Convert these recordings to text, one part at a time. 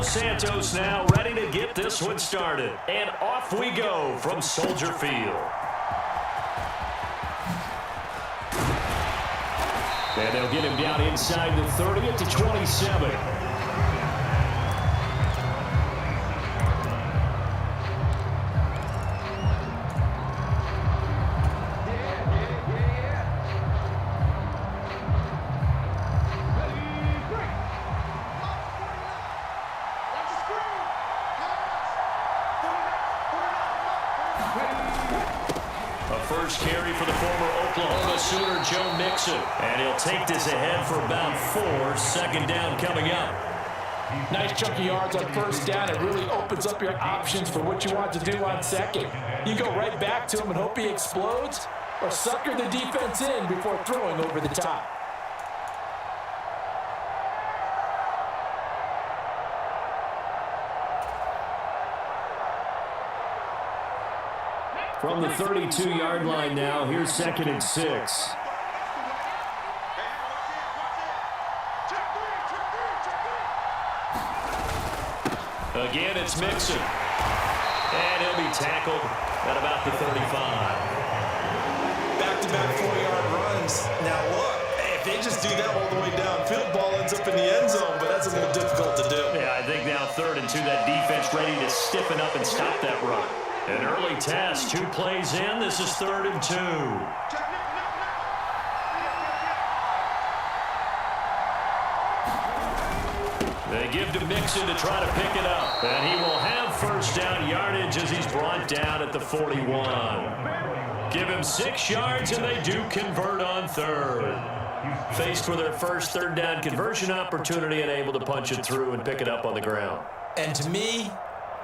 Los Santos now ready to get this one started. And off we go from Soldier Field. And they'll get him down inside the 30 at the 27. First carry for the former Oklahoma Sooner, Joe Mixon. And he'll take this ahead for about 4. Second down coming up. Nice chunk of yards on first down. It really opens up your options for what you want to do on second. You go right back to him and hope he explodes, or sucker the defense in before throwing over the top. From the 32-yard line now, here's 2nd and 6. Again, it's Mixon. And he'll be tackled at about the 35. Back-to-back 4-yard runs. Now look, if they just do that all the way downfield, ball ends up in the end zone, but that's a little difficult to do. Yeah, I think now 3rd and 2, that defense ready to stiffen up and stop that run. An early test, 2 plays in. This is 3rd and 2. They give to Mixon to try to pick it up. And he will have first down yardage as he's brought down at the 41. Give him 6 yards, and they do convert on 3rd. Faced with their first 3rd down conversion opportunity and able to punch it through and pick it up on the ground. And to me,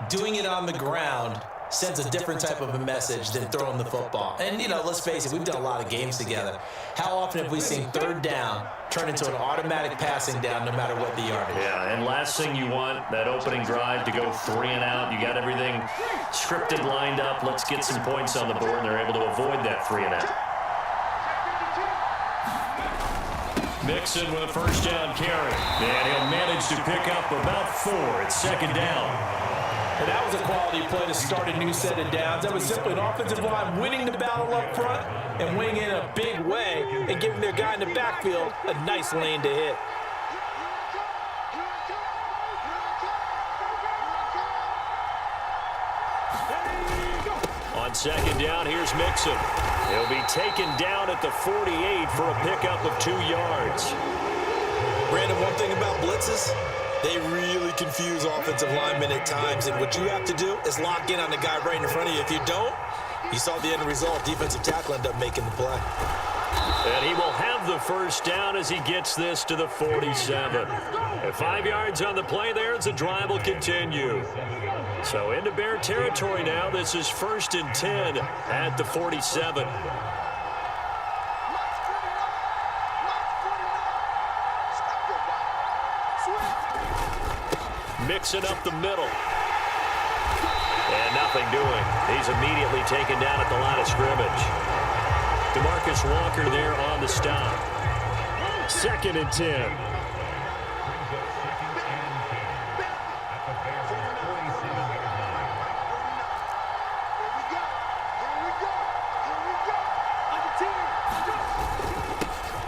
doing it on the ground sends a different type of a message than throwing the football. And, you know, let's face it, we've done a lot of games together. How often have we seen 3rd down turn into an automatic passing down no matter what the yardage? Yeah, and last thing you want, that opening drive to go 3 and out. You got everything scripted, lined up. Let's get some points on the board, and they're able to avoid that 3 and out. Mixon with a first down carry. And he'll manage to pick up about 4 at 2nd down. And that was a quality play to start a new set of downs. That was simply an offensive line winning the battle up front and winning in a big way and giving their guy in the backfield a nice lane to hit. On 2nd down, here's Mixon. He'll be taken down at the 48 for a pickup of 2 yards. Brandon, one thing about blitzes, they really confuse offensive linemen at times, and what you have to do is lock in on the guy right in front of you. If you don't, you saw the end result. Defensive tackle ended up making the play. And he will have the first down as he gets this to the 47. At 5 yards on the play there, as the drive will continue. So into Bear territory now. This is 1st and 10 at the 47. Mixing up the middle. And nothing doing. He's immediately taken down at the line of scrimmage. DeMarcus Walker there on the stop. 2nd and 10.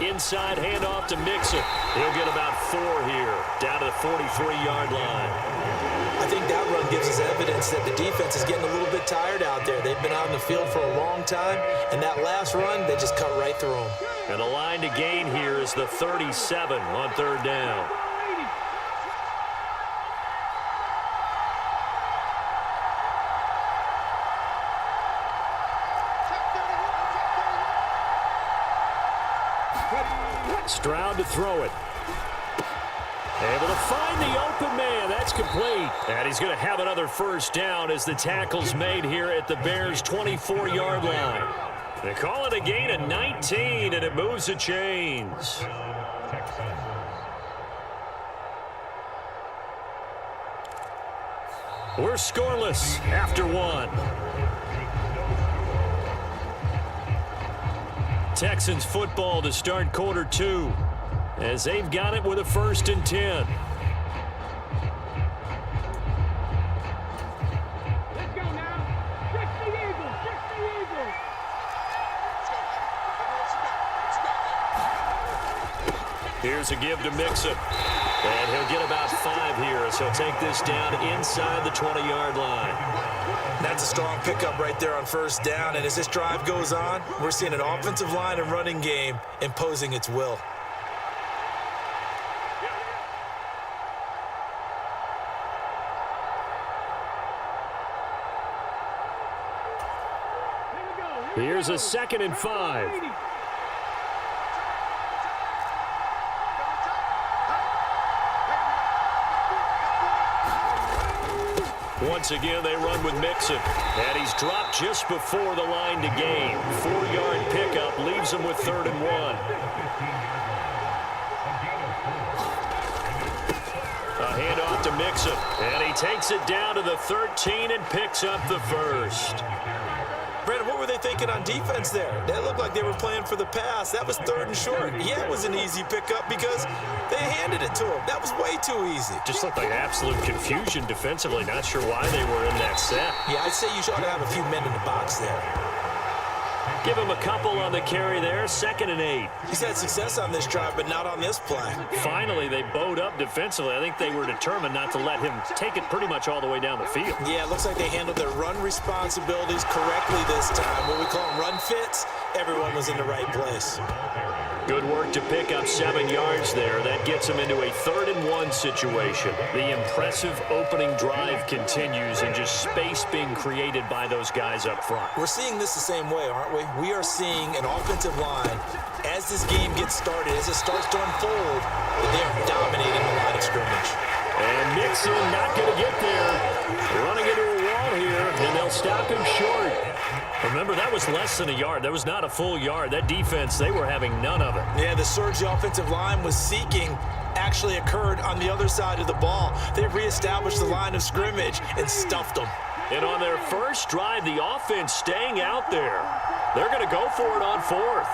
Inside handoff to Mixon. He'll get about 4 here, down to the 43-yard line. I think that run gives us evidence that the defense is getting a little bit tired out there. They've been out on the field for a long time, and that last run, they just cut right through them. And the line to gain here is the 37 on 3rd down. Stroud to throw it. Able to find the open man. That's complete. And he's going to have another first down as the tackle's made here at the Bears' 24-yard line. They call it a gain of 19, and it moves the chains. We're scoreless after 1. Texans football to start quarter 2 as they've got it with a 1st and 10. Here's a give to Mixon. And he'll get about 5 here as he'll take this down inside the 20-yard line. That's a strong pickup right there on first down. And as this drive goes on, we're seeing an offensive line and running game imposing its will. Here's a 2nd and 5. Once again, they run with Mixon. And he's dropped just before the line to gain. 4-yard pickup leaves him with 3rd and 1. A handoff to Mixon. And he takes it down to the 13 and picks up the first. Brandon, what were they thinking on defense there? That looked like they were playing for the pass. That was 3rd and short. Yeah, it was an easy pickup because they handed it to him. That was way too easy. Just looked like absolute confusion defensively. Not sure why they were in that set. Yeah, I'd say you should have a few men in the box there. Give him a couple on the carry there. 2nd and 8. He's had success on this drive, but not on this play. Finally, they bowed up defensively. I think they were determined not to let him take it pretty much all the way down the field. Yeah, it looks like they handled their run responsibilities correctly this time. What we call them run fits, everyone was in the right place. Good work to pick up 7 yards there. That gets him into a 3rd and 1 situation. The impressive opening drive continues and just space being created by those guys up front. We're seeing this the same way, aren't we? We are seeing an offensive line, as this game gets started, as it starts to unfold, that they are dominating the line of scrimmage. And Mixon not going to get there. Running into a wall here, and they'll stop him short. Remember, that was less than a yard. That was not a full yard. That defense, they were having none of it. Yeah, the surge the offensive line was seeking actually occurred on the other side of the ball. They reestablished the line of scrimmage and stuffed them. And on their first drive, the offense staying out there. They're going to go for it on 4th.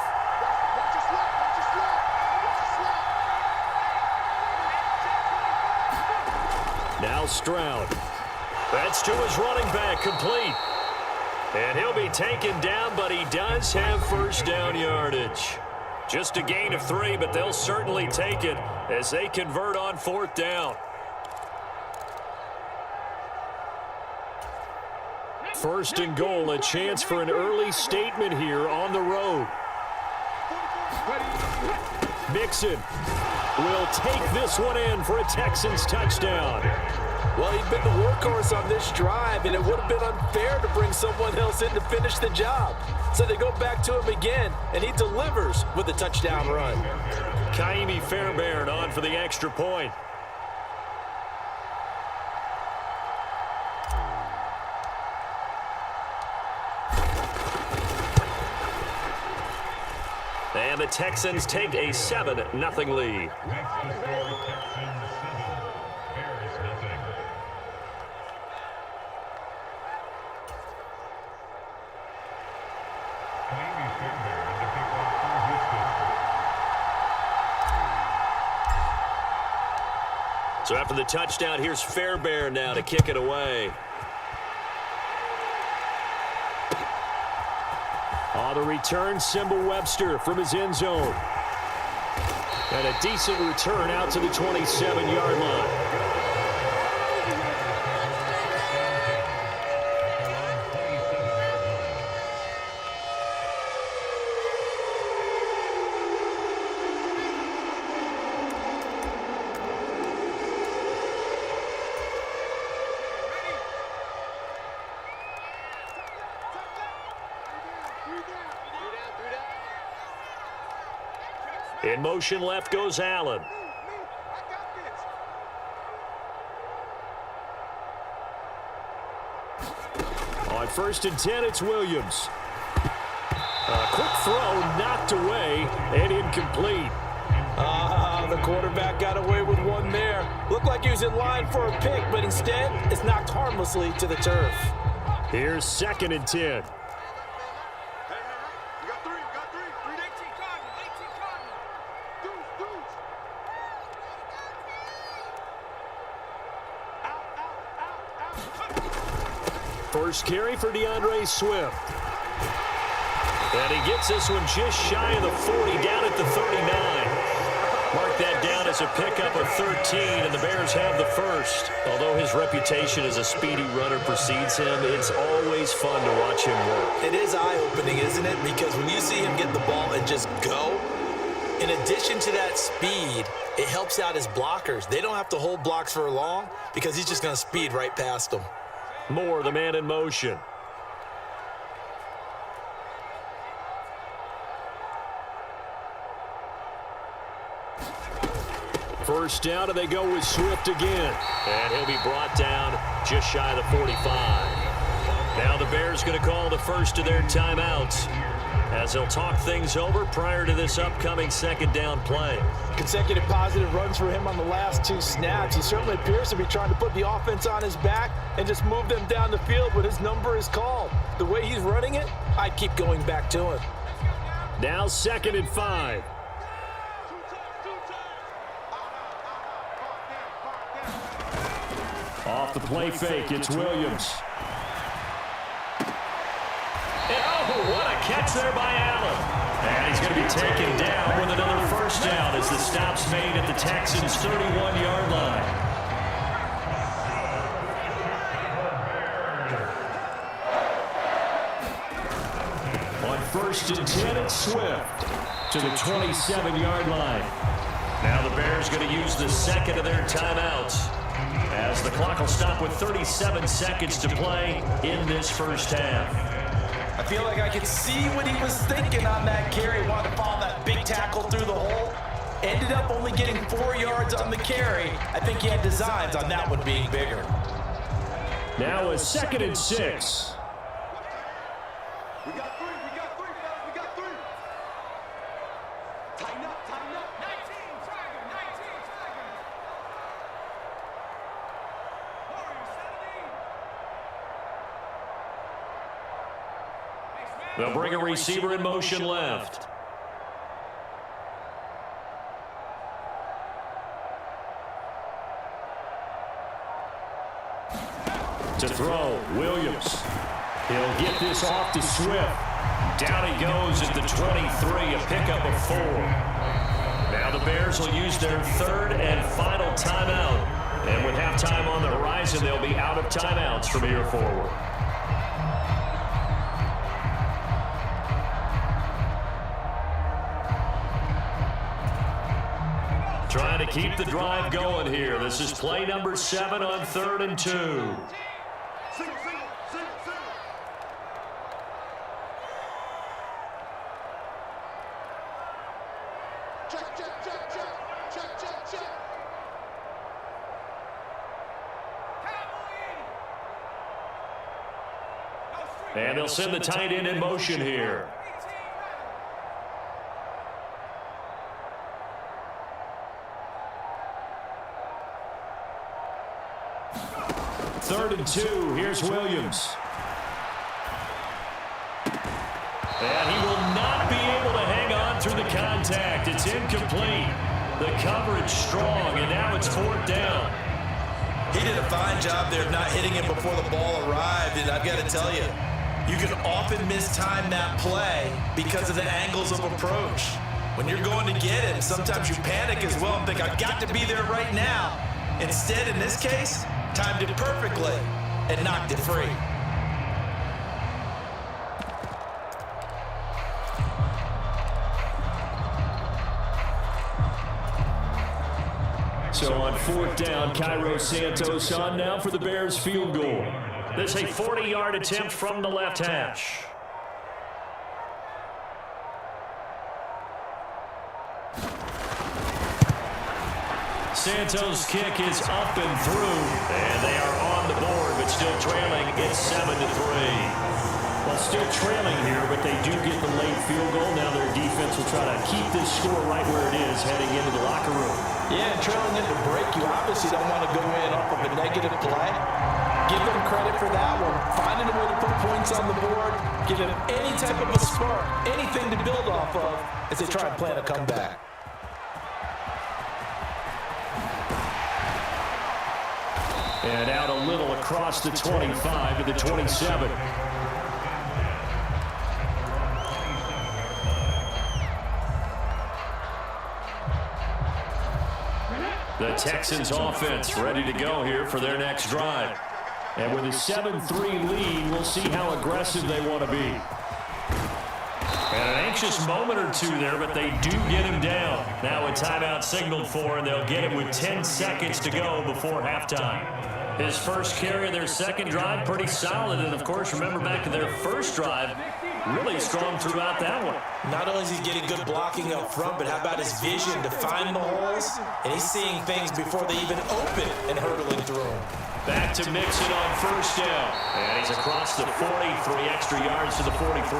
Now Stroud. That's to his running back, complete. And he'll be taken down, but he does have first down yardage. Just a gain of 3, but they'll certainly take it as they convert on 4th down. First and goal, a chance for an early statement here on the road. Mixon will take this one in for a Texans touchdown. Well, he's been the workhorse on this drive, and it would have been unfair to bring someone else in to finish the job. So they go back to him again, and he delivers with a touchdown run. Kaimi Fairbairn on for the extra point. And the Texans take a 7-0 lead. So after the touchdown, here's Fairbairn now to kick it away. On the return, Simba Webster from his end zone. And a decent return out to the 27-yard line. In motion left goes Allen. On 1st and 10, it's Williams. A quick throw knocked away and incomplete. The quarterback got away with one there. Looked like he was in line for a pick, but instead, it's knocked harmlessly to the turf. Here's 2nd and 10. First carry for DeAndre Swift. And he gets this one just shy of the 40, down at the 39. Mark that down as a pickup of 13, and the Bears have the first. Although his reputation as a speedy runner precedes him, it's always fun to watch him work. It is eye-opening, isn't it? Because when you see him get the ball and just go, in addition to that speed, it helps out his blockers. They don't have to hold blocks for long because he's just going to speed right past them. Moore, the man in motion. First down, and they go with Swift again. And he'll be brought down just shy of the 45. Now the Bears going to call the first of their timeouts as they'll talk things over prior to this upcoming second down play. Consecutive positive runs for him on the last 2 snaps. He certainly appears to be trying to put the offense on his back and just move them down the field when his number is called. The way he's running it, I keep going back to him. Now 2nd and 5. Off the play fake, it's Williams. And oh, what a catch there by Allen. And he's going to be taken down with another first down as the stop's made at the Texans' 31-yard line. On 1st and 10, it's Swift to the 27-yard line. Now the Bears going to use the second of their timeouts, as the clock will stop with 37 seconds to play in this first half. I feel like I could see what he was thinking on that carry. Wanted to follow that big tackle through the hole. Ended up only getting 4 yards on the carry. I think he had designs on that one being bigger. Now a 2nd and 6. We got three. Tighten up. 19, Tiger. They'll bring a receiver in motion left. To throw, Williams. He'll get this off to Swift. Down he goes at the 23, a pickup of 4. Now the Bears will use their 3rd and final timeout. And with halftime on the horizon, they'll be out of timeouts from here forward. Trying to keep the drive going here. This is play number 7 on 3rd and 2. Single. Check. And they'll send the tight end in motion here. Third and 2. Here's Williams. And he will not be able to hang on through the contact. It's incomplete. The coverage strong, and now it's 4th down. He did a fine job there of not hitting it before the ball arrived, and I've got to tell you, you can often mistime that play because of the angles of approach. When you're going to get him, sometimes you panic as well and think, I've got to be there right now. Instead, in this case, timed it perfectly and knocked it free. So on 4th down, Cairo Santos on now for the Bears field goal. This is a 40-yard attempt from the left hash. Santos' kick is up and through, and they are on the board, but still trailing. It's 7-3. Well, still trailing here, but they do get the late field goal. Now their defense will try to keep this score right where it is heading into the locker room. Yeah, trailing into break, you obviously don't want to go in off of a negative play. Give them credit for that one. Finding a way to put points on the board, give them any type of a spark, anything to build off of as they try and plan a comeback. And out a little across the 25 to the 27. The Texans offense ready to go here for their next drive. And with a 7-3 lead, we'll see how aggressive they want to be. And an anxious moment or two there, but they do get him down. Now a timeout signaled for, and they'll get him with 10 seconds to go before halftime. His first carry of their second drive, pretty solid. And, of course, remember back to their first drive, really strong throughout that one. Not only is he getting good blocking up front, but how about his vision to find the holes? And he's seeing things before they even open and hurdling through them. Back to Mixon on first down. And he's across the 43 extra yards to the 43.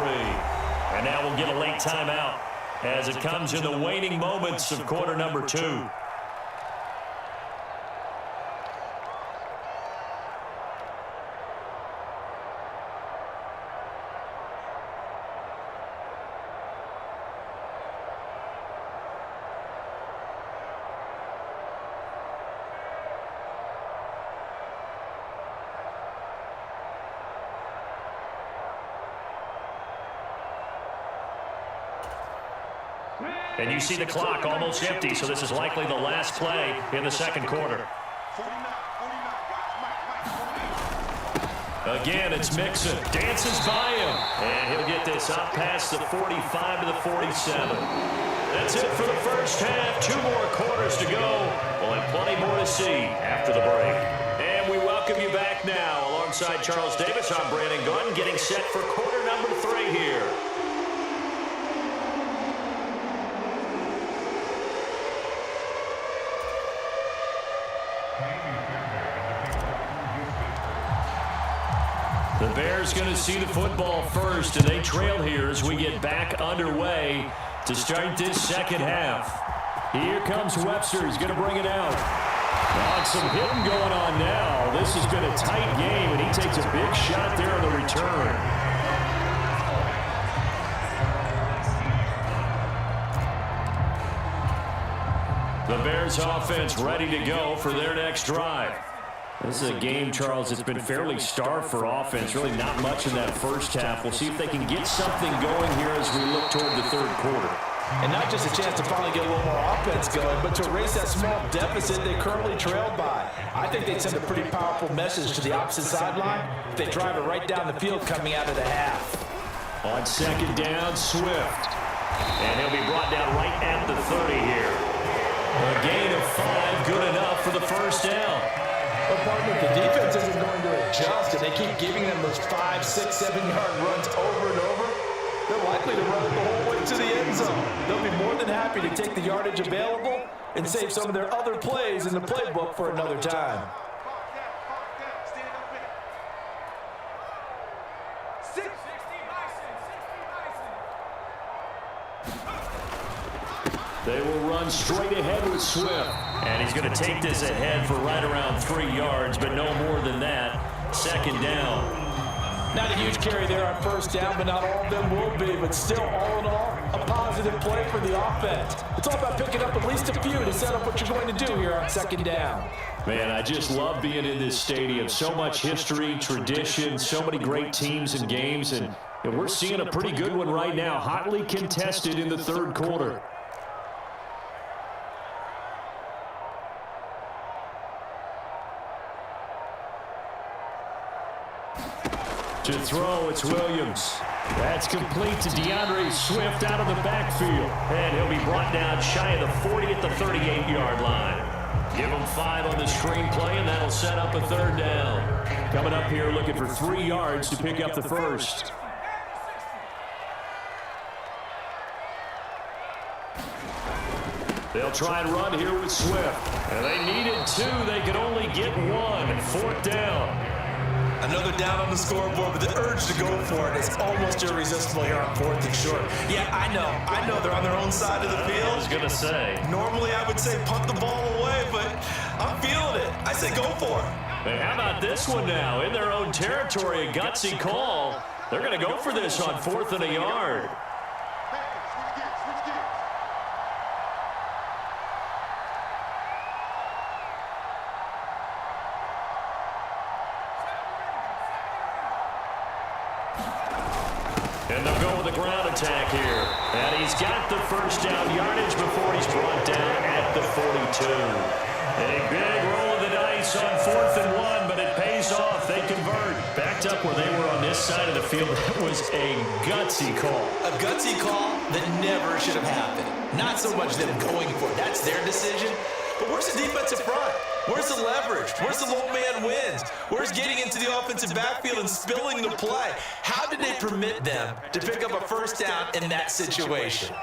And now we'll get a late timeout as it comes in the waning moments of quarter number 2. And you see the clock almost empty, so this is likely the last play in the second quarter. Again, it's Mixon. Dances by him. And he'll get this up past the 45 to the 47. That's it for the first half. 2 more quarters to go. We'll have plenty more to see after the break. And we welcome you back now. Alongside Charles Davis, I'm Brandon Gunn, getting set for quarter number 3 here. The Bears going to see the football first, and they trail here as we get back underway to start this second half. Here comes Webster. He's going to bring it out. Oh, some hitting going on now. This has been a tight game, and he takes a big shot there on the return. The Bears offense ready to go for their next drive. This is a game, Charles, that's been fairly starved for offense. Really not much in that first half. We'll see if they can get something going here as we look toward the third quarter. And not just a chance to finally get a little more offense going, but to erase that small deficit they currently trailed by. I think they'd send a pretty powerful message to the opposite sideline if they drive it right down the field coming out of the half. On second down, Swift. And he'll be brought down right at the 30 here. A gain of 5, good enough for the first down. But partner, the defense isn't going to adjust, and they keep giving them those 5, 6, 7-yard runs over and over. They're likely to run it the whole way to the end zone. They'll be more than happy to take the yardage available and save some of their other plays in the playbook for another time. They will run straight ahead with Swift. And he's going to take this ahead for right around 3 yards, but no more than that. Second down. Not a huge carry there on first down, but not all of them will be. But still, all in all, a positive play for the offense. It's all about picking up at least a few to set up what you're going to do here on second down. Man, I just love being in this stadium. So much history, tradition, so many great teams and games. And we're seeing a pretty good one right now, hotly contested in the third quarter. To throw, it's Williams. That's complete to DeAndre Swift out of the backfield. And he'll be brought down shy of the 40 at the 38-yard line. Give him 5 on the screenplay, and that'll set up a third down. Coming up here looking for 3 yards to pick up the first. They'll try and run here with Swift. And they needed 2. They could only get 1. Fourth down. Another down on the scoreboard, but the urge to go for it is almost irresistible here on 4th and short. Yeah, I know they're on their own side of the field. I was going to say. Normally I would say punt the ball away, but I'm feeling it. I say go for it. And how about this one now? In their own territory, a gutsy call. They're going to go for this on 4th and a yard. And they'll go with a ground attack here. And And he's got the first down yardage before he's brought down at the 42. A big roll of the dice on 4th and 1, but it pays off. They convert. Backed up where they were on this side of the field. That was a gutsy call. A gutsy call that never should have happened. Not so much them going for it. That's their decision. But where's the defensive front? Where's the leverage? Where's the low man wins? Where's getting into the offensive backfield and spilling the play? How did they permit them to pick up a first down in that situation?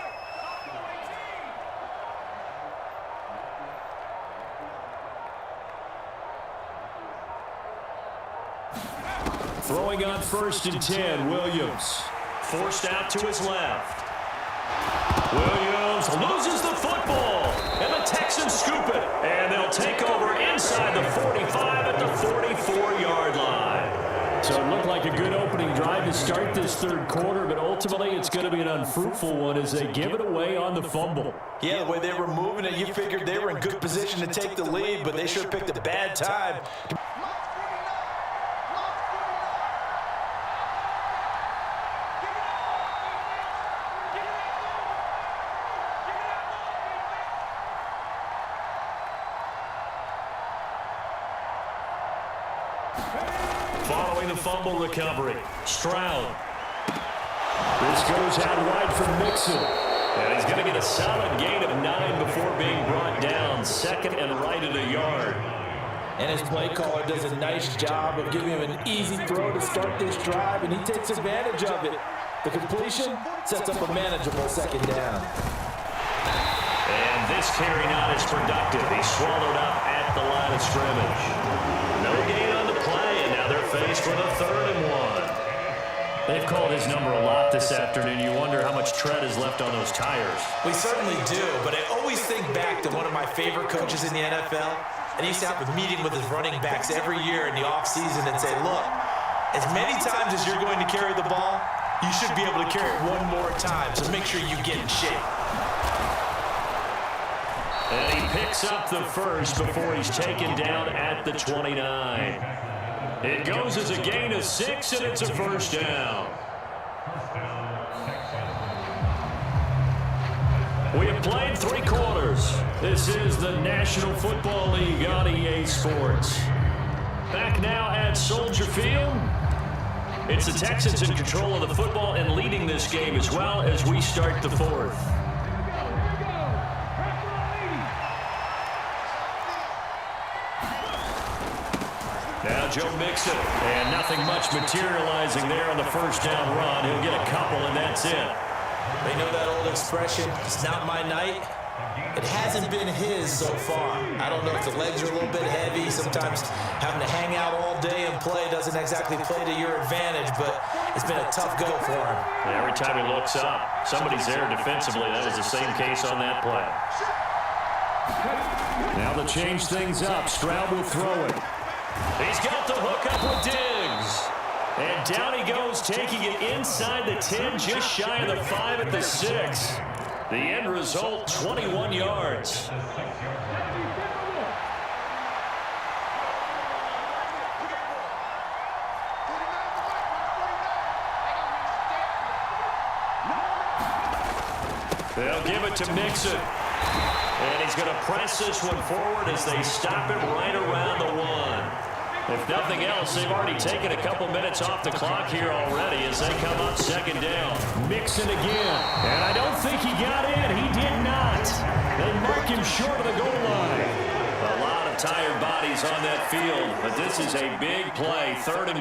Throwing on 1st and 10, Williams. Forced out to his left. Williams loses the football, and the Texans scoop it. And they'll take over inside the 45 at the 44-yard line. So it looked like a good opening drive to start this third quarter, but ultimately it's going to be an unfruitful one as they give it away on the fumble. Yeah, the way they were moving it, you figured they were in good position to take the lead, but they sure picked a bad time. Following the fumble recovery, Stroud. This goes out wide for Mixon. And he's going to get a solid gain of 9 before being brought down. 2nd and right at a yard. And his play caller does a nice job of giving him an easy throw to start this drive, and he takes advantage of it. The completion sets up a manageable 2nd down. And this carry not as productive. He's swallowed up at the line of scrimmage. No gain on the play, and now they're faced with a 3rd and 1. They've called his number a lot this afternoon. You wonder how much tread is left on those tires. We certainly do, but I always think back to one of my favorite coaches in the NFL, and he used to have a meeting with his running backs every year in the offseason and say, look, as many times as you're going to carry the ball, you should be able to carry it one more time, so make sure you get in shape. And he picks up the first before he's taken down at the 29. It goes as a gain of 6, and it's a first down. We have played 3 quarters. This is the National Football League on EA Sports. Back now at Soldier Field. It's the Texans in control of the football and leading this game as well as we start the 4th. Now Joe Mixon, and nothing much materializing there on the first down run. He'll get a couple, and that's it. They know that old expression, it's not my night. It hasn't been his so far. I don't know if the legs are a little bit heavy. Sometimes having to hang out all day and play doesn't exactly play to your advantage, but it's been a tough go for him. Every time he looks up, somebody's there defensively. That was the same case on that play. Now to change things up, Stroud will throw it. He's got the hook up with Diggs. And down he goes, taking it inside the 10, just shy of the 5 at the 6. The end result, 21 yards. They'll give it to Mixon. And he's going to press this one forward as they stop him right around the 1. If nothing else, they've already taken a couple minutes off the clock here already as they come up 2nd down. Mixon again. And I don't think he got in. He did not. They mark him short of the goal line. A lot of tired bodies on that field, but this is a big play. 3rd and